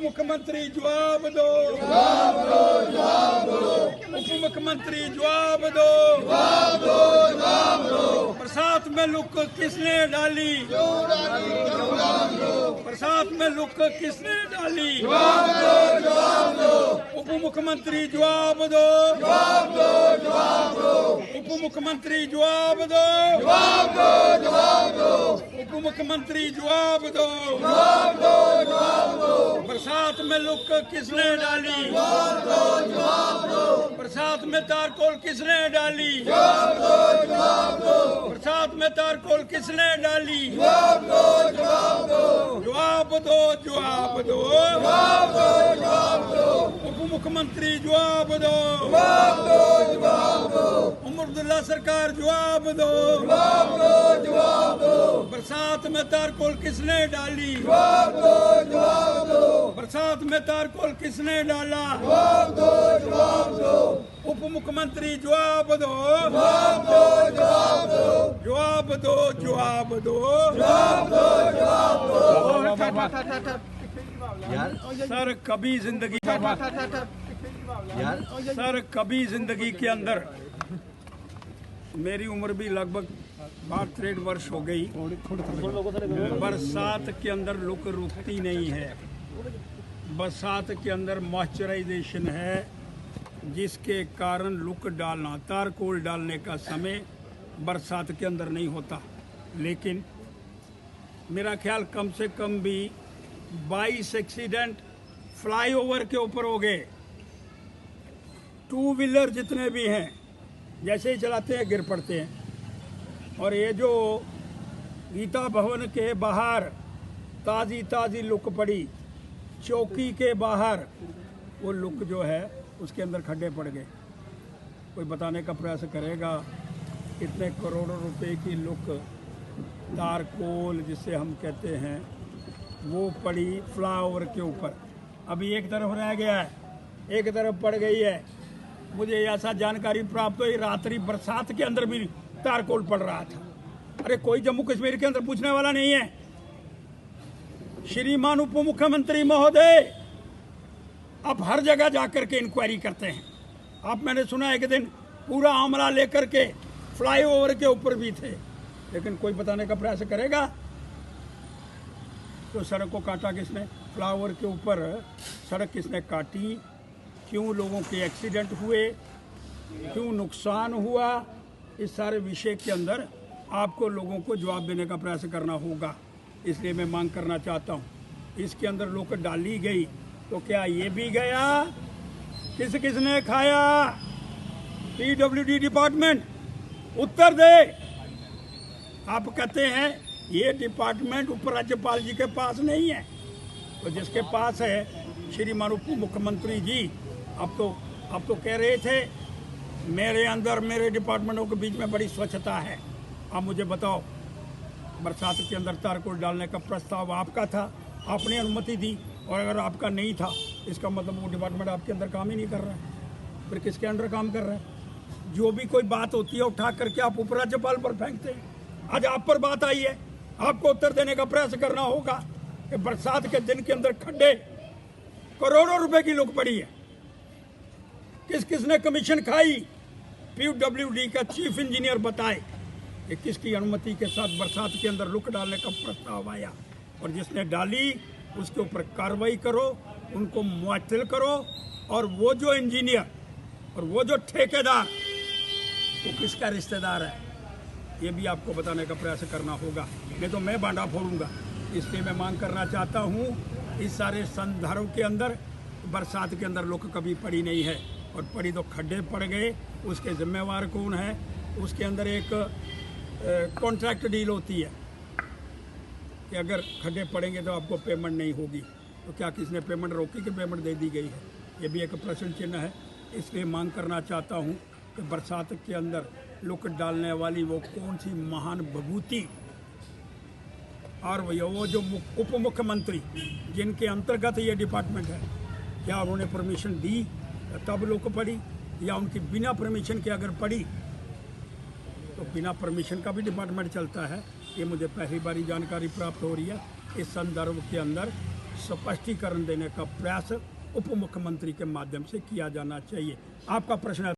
मुख्यमंत्री जवाब दो, उप मुख्यमंत्री जवाब दो, बरसात में लुक किसने डाली, बरसात में लुक किसने डाली, उप मुख्यमंत्री जवाब दो, उप मुख्यमंत्री जवाब दो, उप मुख्यमंत्री जवाब दो, बरसात में लुक किसने डाली, बरसात में तारकोल किसने डाली, बरसात में तारकोल किसने डाली, जवाब दो, जवाब दो, उप मुख्यमंत्री जवाब दो, उमरदुल्ला सरकार जवाब दो, बरसात में तारकोल किसने डाली, बरसात में तारकोल किसने डाला, उप मुख्यमंत्री जवाब दो, जवाब दो, जवाब दो, सर कभी जिंदगी सर कभी जिंदगी के अंदर मेरी उम्र भी लगभग 62 वर्ष हो गई, बरसात के अंदर लुक रुकती नहीं है। बरसात के अंदर मॉइस्चराइजेशन है, जिसके कारण लुक डालना, तारकोल डालने का समय बरसात के अंदर नहीं होता। लेकिन मेरा ख्याल कम से कम भी 22 एक्सीडेंट फ्लाईओवर के ऊपर हो गए। 2 व्हीलर जितने भी हैं जैसे ही चलाते हैं गिर पड़ते हैं। और ये जो गीता भवन के बाहर ताज़ी ताज़ी लुक पड़ी, चौकी के बाहर वो लुक जो है उसके अंदर खड्डे पड़ गए। कोई बताने का प्रयास करेगा कितने करोड़ों रुपए की लुक, तारकोल जिसे हम कहते हैं, वो पड़ी फ्लाईओवर के ऊपर। अभी एक तरफ रह गया है, एक तरफ पड़ गई है। मुझे ऐसा जानकारी प्राप्त हुई रात्रि बरसात के अंदर भी तारकोल पड़ रहा था। अरे कोई जम्मू कश्मीर के अंदर पूछने वाला नहीं है। श्रीमान उप मुख्यमंत्री महोदय, आप हर जगह जाकर के इंक्वायरी करते हैं। आप, मैंने सुना एक दिन पूरा आमला लेकर के फ्लाईओवर के ऊपर भी थे, लेकिन कोई बताने का प्रयास करेगा तो सड़क को काटा किसने, फ्लाईओवर के ऊपर सड़क किसने काटी, क्यों लोगों के एक्सीडेंट हुए, क्यों नुकसान हुआ, इस सारे विषय के अंदर आपको लोगों को जवाब देने का प्रयास करना होगा। इसलिए मैं मांग करना चाहता हूँ, इसके अंदर लोग डाली गई तो क्या ये भी गया, किस किसने खाया, PWD डिपार्टमेंट उत्तर दे। आप कहते हैं ये डिपार्टमेंट उपराज्यपाल जी के पास नहीं है, तो जिसके पास है श्रीमान उप मुख्यमंत्री जी, अब तो कह रहे थे मेरे अंदर, मेरे डिपार्टमेंटों के बीच में बड़ी स्वच्छता है। अब मुझे बताओ, बरसात के अंदर तारकोल डालने का प्रस्ताव आपका था, आपने अनुमति दी, और अगर आपका नहीं था इसका मतलब वो डिपार्टमेंट आपके अंदर काम ही नहीं कर रहा है, फिर किसके अंडर काम कर रहा है? जो भी कोई बात होती है उठा करके आप उपराज्यपाल पर फेंकते हैं। आज आप पर बात आई है, आपको उत्तर देने का प्रयास करना होगा कि बरसात के दिन के अंदर खड्डे, करोड़ों रुपए की लुक पड़ी है, किस किसने कमीशन खाई, PWD का चीफ इंजीनियर बताए कि किसकी अनुमति के साथ बरसात के अंदर लुक डालने का प्रस्ताव आया, और जिसने डाली उसके ऊपर कार्रवाई करो, उनको मुअत्तल करो, और वो जो इंजीनियर और वो जो ठेकेदार वो किसका रिश्तेदार है ये भी आपको बताने का प्रयास करना होगा, नहीं तो मैं बांडा फोड़ूंगा। इसलिए मैं मांग करना चाहता हूँ, इस सारे संदर्भ के अंदर बरसात के अंदर लुक कभी पड़ी नहीं है, और पड़ी तो खड्डे पड़ गए, उसके जिम्मेवार कौन है? उसके अंदर एक कॉन्ट्रैक्ट डील होती है कि अगर खड्डे पड़ेंगे तो आपको पेमेंट नहीं होगी, तो क्या किसने पेमेंट रोकी कि पेमेंट दे दी गई है? ये भी एक प्रश्न चिन्ह है। इसलिए मांग करना चाहता हूँ कि बरसात के अंदर लुक डालने वाली वो कौन सी महान विभूति, और वो जो उप मुख्यमंत्री जिनके अंतर्गत ये डिपार्टमेंट है, क्या उन्होंने परमिशन दी तब लुक पड़ी, या उनकी बिना परमिशन के अगर पड़ी तो बिना परमिशन का भी डिपार्टमेंट चलता है? ये मुझे पहली बारी जानकारी प्राप्त हो रही है। इस संदर्भ के अंदर स्पष्टीकरण देने का प्रयास उप मुख्यमंत्री के माध्यम से किया जाना चाहिए। आपका प्रश्न